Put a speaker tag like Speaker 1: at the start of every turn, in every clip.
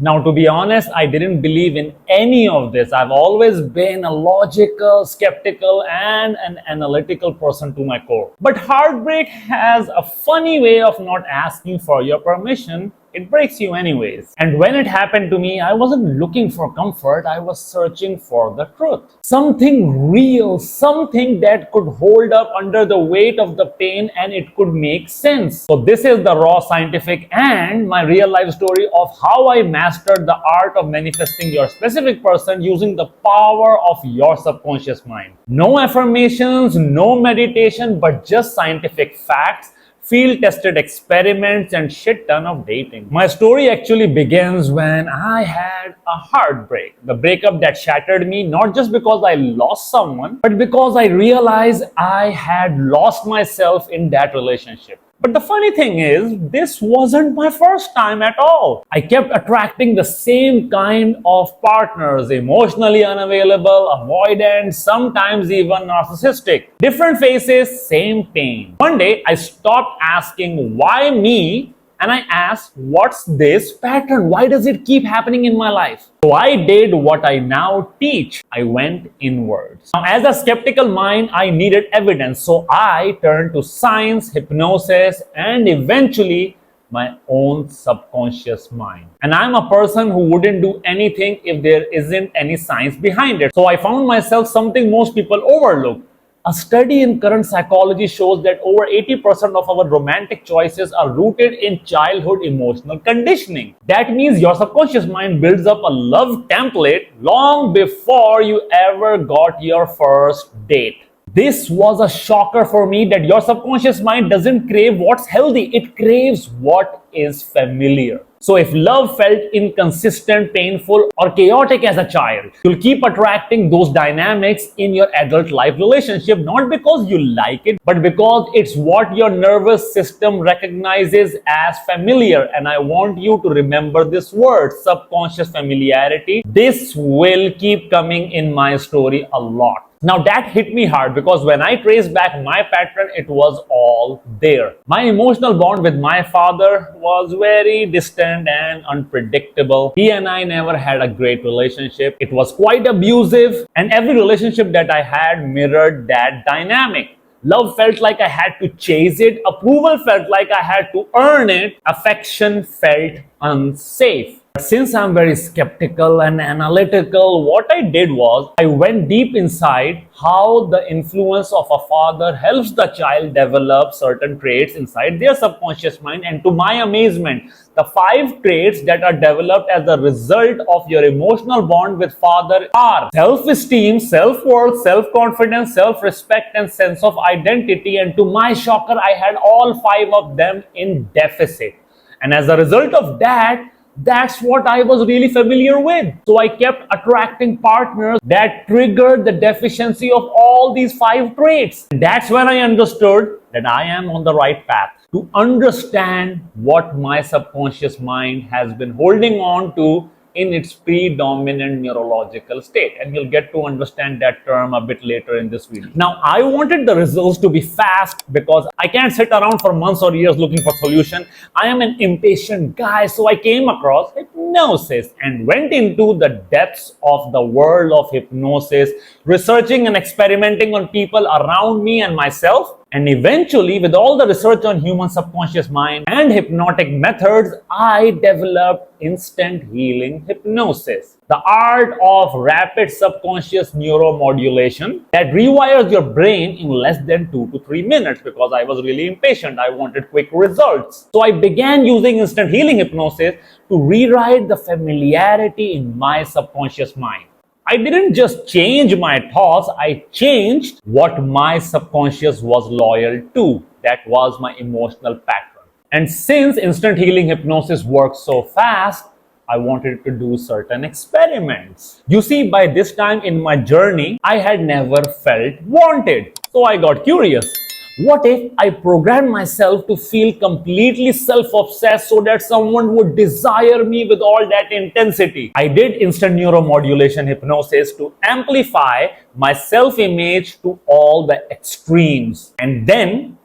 Speaker 1: Now, to be honest, I didn't believe in any of this. I've always been a logical, skeptical, and an analytical person to my core. But heartbreak has a funny way of not asking for your permission. It breaks you anyways. And when it happened to me, I wasn't looking for comfort, I was searching for the truth. Something real, something that could hold up under the weight of the pain and it could make sense. So this is the raw scientific and my real life story of how I mastered the art of manifesting your specific person using the power of your subconscious mind. No affirmations, no meditation, but just scientific facts, field-tested experiments, and shit ton of dating. My story actually begins when I had a heartbreak. The breakup that shattered me, not just because I lost someone, but because I realized I had lost myself in that relationship. But the funny thing is, this wasn't my first time at all. I kept attracting the same kind of partners, emotionally unavailable, avoidant, sometimes even narcissistic. Different faces, same pain. One day, I stopped asking why me and I asked, what's this pattern? Why does it keep happening in my life? So I did what I now teach. I went inwards. Now, as a skeptical mind, I needed evidence. So I turned to science, hypnosis, and eventually my own subconscious mind. And I'm a person who wouldn't do anything if there isn't any science behind it. So I found myself something most people overlook. A study in current psychology shows that over 80% of our romantic choices are rooted in childhood emotional conditioning. That means your subconscious mind builds up a love template long before you ever got your first date. This was a shocker for me that your subconscious mind doesn't crave what's healthy, it craves what is familiar. So if love felt inconsistent, painful, or chaotic as a child, you'll keep attracting those dynamics in your adult life relationship, not because you like it, but because it's what your nervous system recognizes as familiar. And I want you to remember this word, subconscious familiarity. This will keep coming in my story a lot. Now that hit me hard because when I traced back my pattern, it was all there. My emotional bond with my father was very distant and unpredictable. He and I never had a great relationship. It was quite abusive, and every relationship that I had mirrored that dynamic. Love felt like I had to chase it. Approval felt like I had to earn it. Affection felt unsafe. Since I'm very skeptical and analytical, what I did was I went deep inside how the influence of a father helps the child develop certain traits inside their subconscious mind. And to my amazement, the 5 traits that are developed as a result of your emotional bond with father are self-esteem, self-worth, self-confidence, self-respect, and sense of identity. And to my shocker, I had all 5 of them in deficit. And as a result of that, that's what I was really familiar with. So I kept attracting partners that triggered the deficiency of all these 5 traits. That's when I understood that I am on the right path. To understand what my subconscious mind has been holding on to in its predominant neurological state. And you'll get to understand that term a bit later in this video. Now, I wanted the results to be fast because I can't sit around for months or years looking for solution. I am an impatient guy, so I came across hypnosis and went into the depths of the world of hypnosis, researching and experimenting on people around me and myself. And eventually, with all the research on human subconscious mind and hypnotic methods, I developed instant healing hypnosis, the art of rapid subconscious neuromodulation that rewires your brain in less than 2 to 3 minutes. Because I was really impatient, I wanted quick results. So I began using instant healing hypnosis to rewrite the familiarity in my subconscious mind. I didn't just change my thoughts, I changed what my subconscious was loyal to. That was my emotional pattern. And since instant healing hypnosis works so fast, I wanted to do certain experiments. You see, by this time in my journey, I had never felt wanted. So I got curious. What if I programmed myself to feel completely self-obsessed so that someone would desire me with all that intensity? I did instant neuromodulation hypnosis to amplify my self-image to all the extremes. And then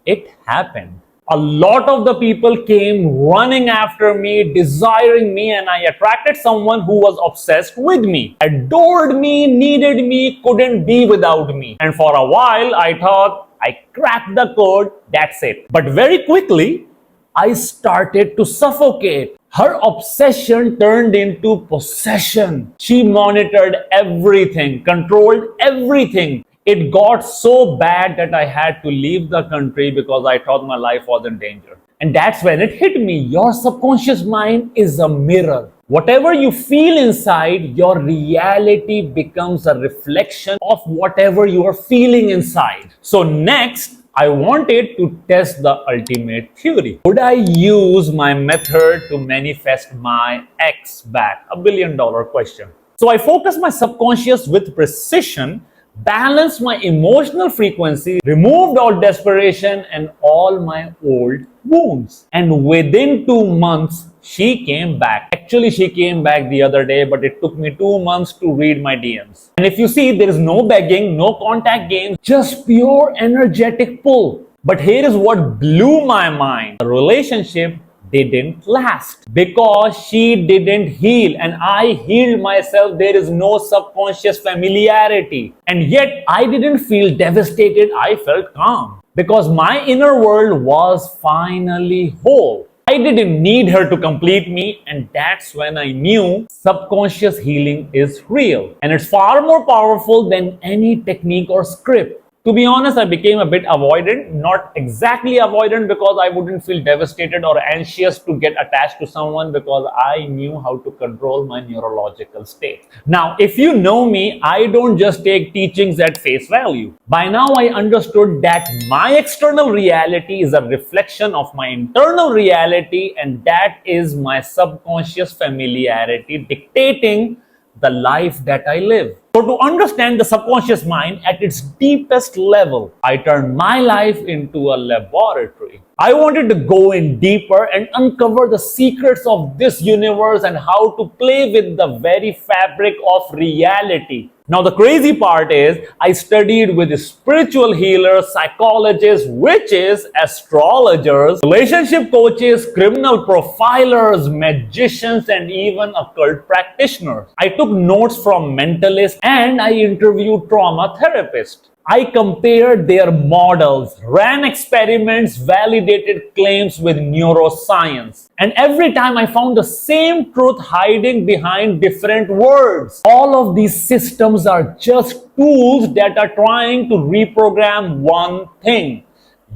Speaker 1: it happened. A lot of the people came running after me, desiring me, and I attracted someone who was obsessed with me, adored me, needed me, couldn't be without me. And for a while, I thought I cracked the code, that's it. But very quickly, I started to suffocate. Her obsession turned into possession. She monitored everything, controlled everything. It got so bad that I had to leave the country because I thought my life was in danger. And that's when it hit me. Your subconscious mind is a mirror. Whatever you feel inside, your reality becomes a reflection of whatever you are feeling inside. So next, I wanted to test the ultimate theory. Would I use my method to manifest my ex back? $1 billion question. So I focused my subconscious with precision, balanced my emotional frequency, removed all desperation and all my old wounds. And within 2 months, she came back. Actually, she came back the other day, but it took me 2 months to read my DMs. And if you see, there is no begging, no contact games, just pure energetic pull. But here is what blew my mind. The relationship didn't last because she didn't heal and I healed myself. There is no subconscious familiarity. And yet I didn't feel devastated. I felt calm because my inner world was finally whole. I didn't need her to complete me, and that's when I knew subconscious healing is real. And it's far more powerful than any technique or script. To be honest, I became a bit avoidant, not exactly avoidant because I wouldn't feel devastated or anxious to get attached to someone because I knew how to control my neurological state. Now, if you know me, I don't just take teachings at face value. By now, I understood that my external reality is a reflection of my internal reality, and that is my subconscious familiarity dictating the life that I live. So to understand the subconscious mind at its deepest level, I turned my life into a laboratory. I wanted to go in deeper and uncover the secrets of this universe and how to play with the very fabric of reality. Now, the crazy part is I studied with spiritual healers, psychologists, witches, astrologers, relationship coaches, criminal profilers, magicians, and even occult practitioners. I took notes from mentalists and I interviewed trauma therapists. I compared their models, ran experiments, validated claims with neuroscience. And every time I found the same truth hiding behind different words. All of these systems are just tools that are trying to reprogram one thing: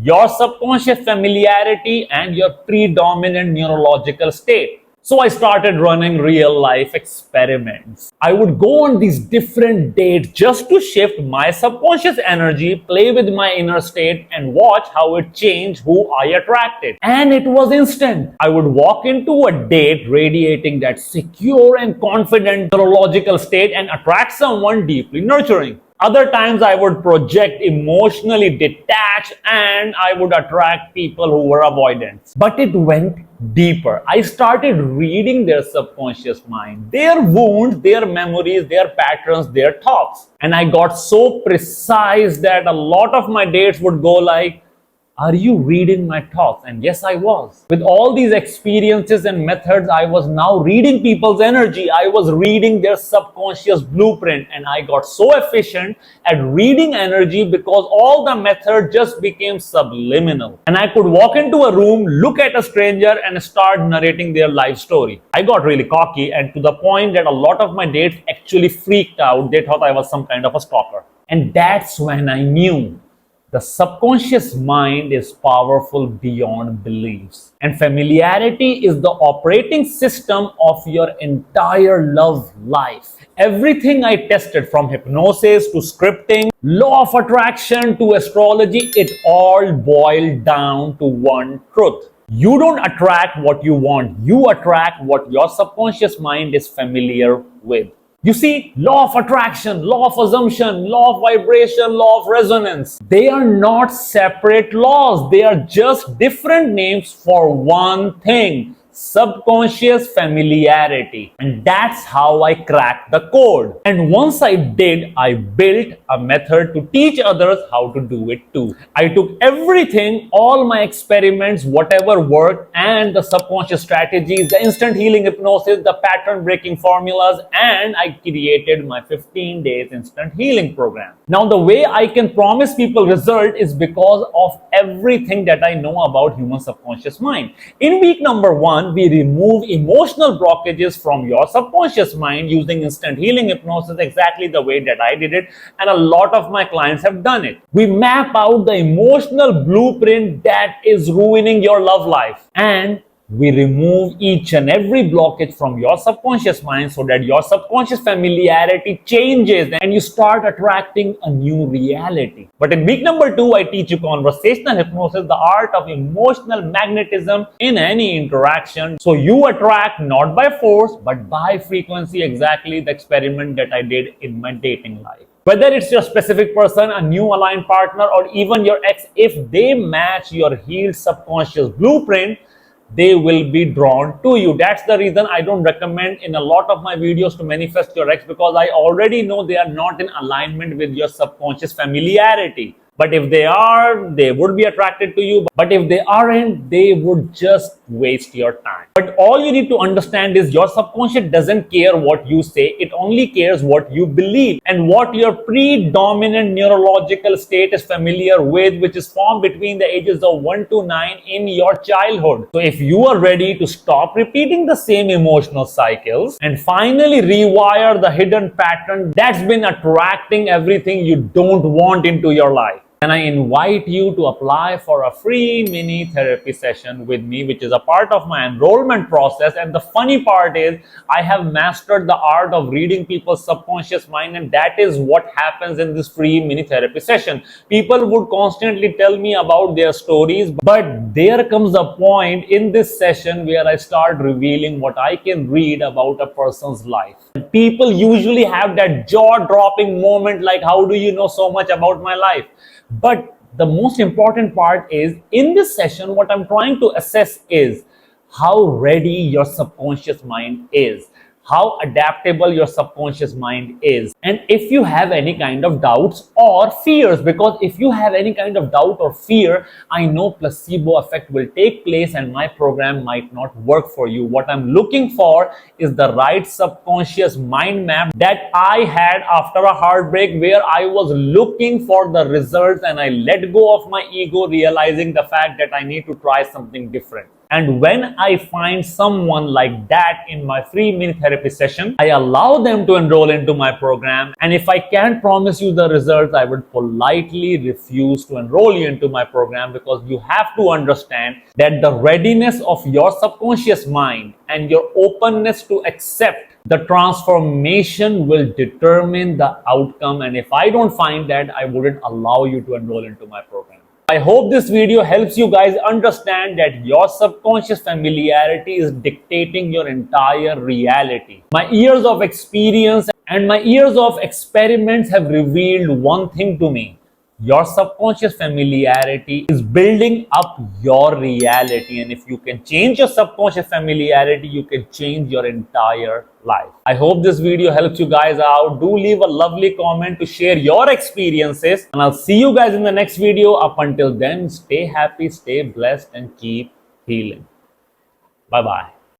Speaker 1: your subconscious familiarity and your predominant neurological state. So I started running real life experiments. I would go on these different dates just to shift my subconscious energy, play with my inner state, and watch how it changed who I attracted. And it was instant. I would walk into a date radiating that secure and confident neurological state and attract someone deeply nurturing. Other times I would project emotionally detached and I would attract people who were avoidant. But it went deeper. I started reading their subconscious mind, their wounds, their memories, their patterns, their thoughts. And I got so precise that a lot of my dates would go like, "Are you reading my thoughts?" And yes, I was. With all these experiences and methods, I was now reading people's energy. I was reading their subconscious blueprint, and I got so efficient at reading energy because all the method just became subliminal. And I could walk into a room, look at a stranger, and start narrating their life story. I got really cocky, and to the point that a lot of my dates actually freaked out. They thought I was some kind of a stalker. And that's when I knew the subconscious mind is powerful beyond beliefs. And familiarity is the operating system of your entire love life. Everything I tested, from hypnosis to scripting, law of attraction to astrology, it all boiled down to one truth. You don't attract what you want. You attract what your subconscious mind is familiar with. You see, law of attraction, law of assumption, law of vibration, law of resonance. They are not separate laws. They are just different names for one thing: subconscious familiarity. And that's how I cracked the code. And once I did, I built a method to teach others how to do it too. I took everything, all my experiments, whatever worked, and the subconscious strategies, the instant healing hypnosis, the pattern breaking formulas, and I created my 15 days instant healing program. Now, the way I can promise people result is because of everything that I know about human subconscious mind. In week number 1, we remove emotional blockages from your subconscious mind using instant healing hypnosis exactly the way that I did it, and a lot of my clients have done it. We map out the emotional blueprint that is ruining your love life, and we remove each and every blockage from your subconscious mind so that your subconscious familiarity changes and you start attracting a new reality. But in week number 2, I teach you conversational hypnosis, the art of emotional magnetism in any interaction. So you attract not by force but by frequency, exactly the experiment that I did in my dating life. Whether it's your specific person, a new aligned partner, or even your ex, if they match your healed subconscious blueprint, they will be drawn to you. That's the reason I don't recommend in a lot of my videos to manifest your ex, because I already know they are not in alignment with your subconscious familiarity. But if they are, they would be attracted to you. But if they aren't, they would just waste your time. But all you need to understand is your subconscious doesn't care what you say. It only cares what you believe and what your predominant neurological state is familiar with, which is formed between the ages of 1 to 9 in your childhood. So if you are ready to stop repeating the same emotional cycles and finally rewire the hidden pattern that's been attracting everything you don't want into your life, and I invite you to apply for a free mini therapy session with me, which is a part of my enrollment process. And the funny part is, I have mastered the art of reading people's subconscious mind, and that is what happens in this free mini therapy session. People would constantly tell me about their stories, but there comes a point in this session where I start revealing what I can read about a person's life. People usually have that jaw-dropping moment like, how do you know so much about my life? But the most important part is, in this session, what I'm trying to assess is how ready your subconscious mind is, how adaptable your subconscious mind is, and if you have any kind of doubts or fears. Because if you have any kind of doubt or fear, I know placebo effect will take place and my program might not work for you. What I'm looking for is the right subconscious mind map that I had after a heartbreak, where I was looking for the results and I let go of my ego, realizing the fact that I need to try something different. And when I find someone like that in my free mini therapy session, I allow them to enroll into my program. And if I can't promise you the results, I would politely refuse to enroll you into my program, because you have to understand that the readiness of your subconscious mind and your openness to accept the transformation will determine the outcome. And if I don't find that, I wouldn't allow you to enroll into my program. I hope this video helps you guys understand that your subconscious familiarity is dictating your entire reality. My years of experience and my years of experiments have revealed one thing to me. Your subconscious familiarity is building up your reality, and if you can change your subconscious familiarity, you can change your entire life. I hope this video helps you guys out. Do leave a lovely comment to share your experiences, and I'll see you guys in the next video. Up until then, stay happy, stay blessed, and keep healing. Bye-bye.